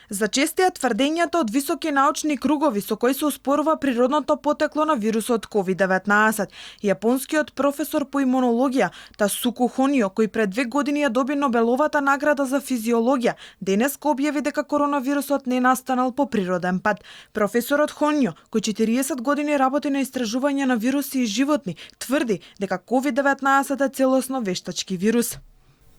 Зачести е тврдењата од високи научни кругови со кои се оспорува природното потекло на вирусот COVID-19. Јапонскиот професор по имунологија Тасуку Хонио, кој пред 2 години ја доби Нобеловата награда за физиологија, денеска објави дека коронавирусот не настанал по природен пат. Професорот Хонио, кој 40 години работи на истражување на вируси и животни, тврди дека COVID-19 е целосно вештачки вирус.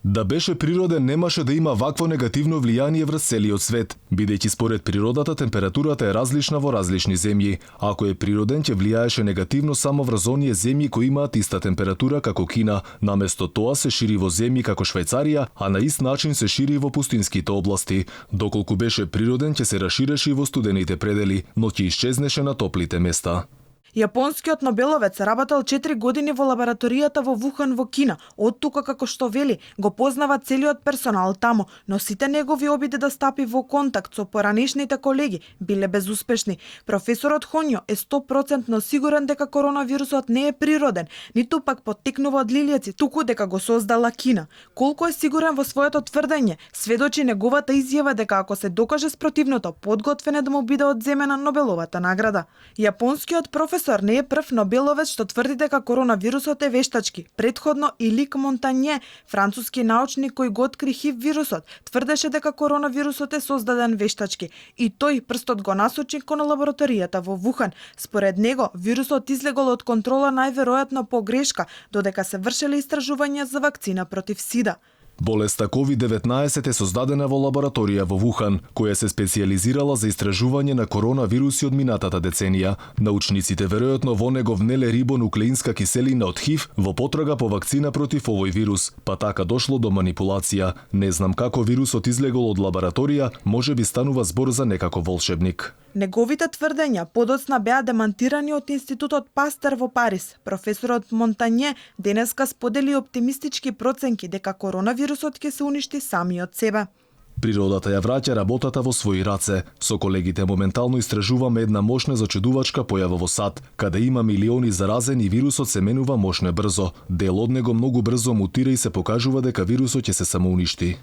Да беше природен, немаше да има вакво негативно влијание врз целиот свет, бидејќи според природата температурата е различна во различни земји. Ако е природен, ќе влијаеше негативно само врз оние земји кои имаат иста температура како Кина. Наместо тоа се шири во земји како Швајцарија, а на ист начин се шири во пустинските области. Доколку беше природен, ќе се раширеше и во студените предели, но ќе исчезнеше на топлите места. Јапонскиот нобеловец работел 4 години во лабораторијата во Вухан во Кина. Од тука, како што вели, го познава целиот персонал таму, но сите негови обиди да стапи во контакт со поранешните колеги биле безуспешни. Професорот Хонио е 100% сигурен дека коронавирусот не е природен, ниту пак поттекнува од лилјаци, туку дека го создала Кина. Колку е сигурен во своето тврдење, сведочи неговата изјава дека ако се докаже спротивното, подготвен е да му биде одземена Нобеловата награда. Јапонскиот професор не е прв нобеловец што тврди дека коронавирусот е вештачки. Предходно и Лик Монтање, француски научник кој го откри ХИВ вирусот, тврдеше дека коронавирусот е создаден вештачки. И тој прстот го насочи кон лабораторијата во Вухан. Според него, вирусот излегол од контрола најверојатно по грешка, додека се вршеле истражувања за вакцина против СИДА. Болеста COVID-19 е создадена во лабораторија во Вухан, која се специјализирала за истражување на коронавируси од минатата деценија. Научниците веројатно во него внеле рибонуклеинска киселина од ХИВ во потрага по вакцина против овој вирус, па така дошло до манипулација. Не знам како вирусот излегол од лабораторија, може би станува збор за некако волшебник. Неговите тврдења подоцна беа демантирани од Институтот Пастер во Париз. Професорот Монтање денеска сподели оптимистички проценки дека коронавирусот ќе се уништи сами од себе. Природата ја враќа работата во своји раце. Со колегите моментално истражуваме една мощна зачудувачка појава во САД, каде има милиони заразени и вирусот се менува мощно брзо. Дел од него многу брзо мутира и се покажува дека вирусот ќе се самоуништи.